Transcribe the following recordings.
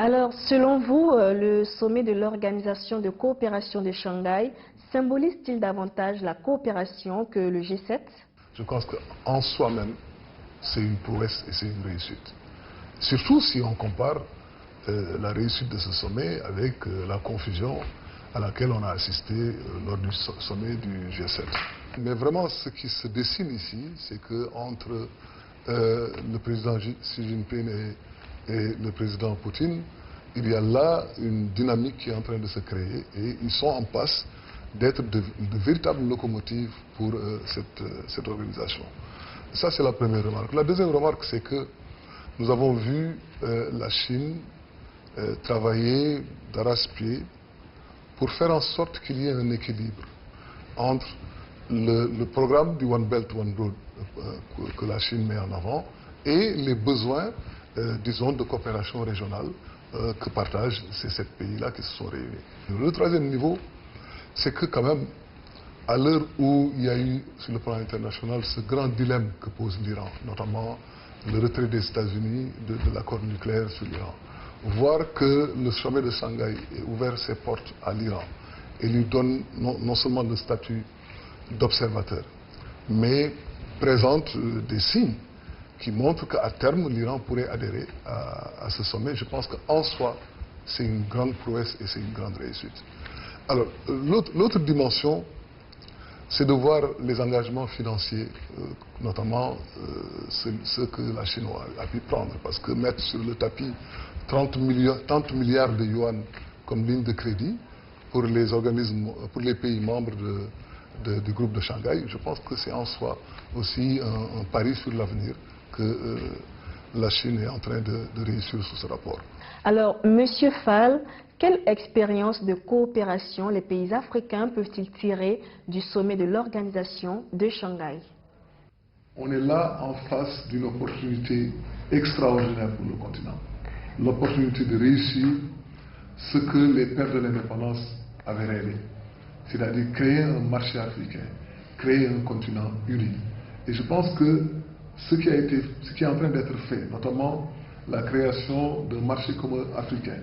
Alors, selon vous, le sommet de l'Organisation de coopération de Shanghai symbolise-t-il davantage la coopération que le G7? Je pense qu'en soi-même, c'est une prouesse et c'est une réussite. Surtout si on compare la réussite de ce sommet avec la confusion à laquelle on a assisté lors du sommet du G7. Mais vraiment, ce qui se dessine ici, c'est qu'entre le président Xi Jinping et le président Poutine, il y a là une dynamique qui est en train de se créer et ils sont en passe d'être de véritables locomotives pour cette organisation. Ça, c'est la première remarque. La deuxième remarque, c'est que nous avons vu la Chine travailler d'arrache-pied pour faire en sorte qu'il y ait un équilibre entre le programme du One Belt, One Road que la Chine met en avant et les besoins, disons, de coopération régionale que partagent ces 7 pays-là qui se sont réunis. Le troisième niveau, c'est que quand même, à l'heure où il y a eu, sur le plan international, ce grand dilemme que pose l'Iran, notamment le retrait des États-Unis de l'accord nucléaire sur l'Iran, voir que le sommet de Shanghai ait ouvert ses portes à l'Iran et lui donne non seulement le statut d'observateur, mais présente des signes qui montrent qu'à terme, l'Iran pourrait adhérer à ce sommet. Je pense qu'en soi, c'est une grande prouesse et c'est une grande réussite. Alors, l'autre dimension, c'est de voir les engagements financiers, notamment ceux que la Chine a pu prendre. Parce que mettre sur le tapis 30 milliards de yuan comme ligne de crédit pour les organismes, pour les pays membres du groupe de Shanghai, je pense que c'est en soi aussi un pari sur l'avenir que la Chine est en train de réussir sur ce rapport. Alors, Monsieur Fall, quelle expérience de coopération les pays africains peuvent-ils tirer du sommet de l'Organisation de Shanghai? On est là en face d'une opportunité extraordinaire pour le continent. L'opportunité de réussir ce que les pères de l'indépendance avaient rêvé. C'est-à-dire créer un marché africain, créer un continent uni. Et je pense que ce qui est en train d'être fait, notamment la création d'un marché commun africain,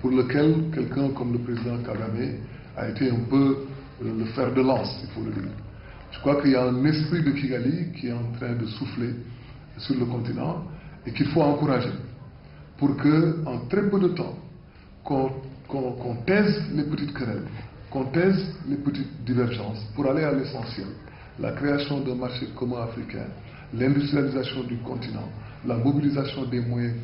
pour lequel quelqu'un comme le président Kagame a été un peu le fer de lance, il faut le dire. Je crois qu'il y a un esprit de Kigali qui est en train de souffler sur le continent et qu'il faut encourager pour qu'en très peu de temps, qu'on taise les petites querelles, qu'on taise les petites divergences pour aller à l'essentiel. La création d'un marché commun africain, l'industrialisation du continent, la mobilisation des moyens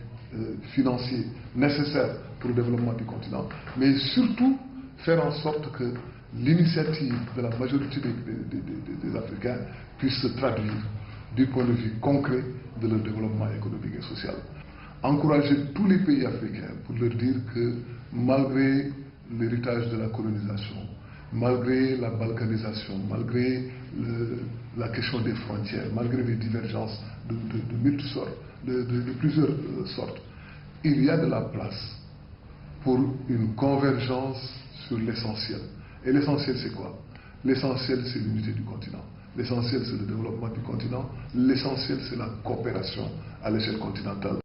financiers nécessaires pour le développement du continent, mais surtout faire en sorte que l'initiative de la majorité des Africains puisse se traduire du point de vue concret de leur développement économique et social. Encourager tous les pays africains pour leur dire que malgré l'héritage de la colonisation, malgré la balkanisation, malgré la question des frontières, malgré les divergences de plusieurs sortes, il y a de la place pour une convergence sur l'essentiel. Et l'essentiel, c'est quoi? L'essentiel, c'est l'unité du continent. L'essentiel, c'est le développement du continent. L'essentiel, c'est la coopération à l'échelle continentale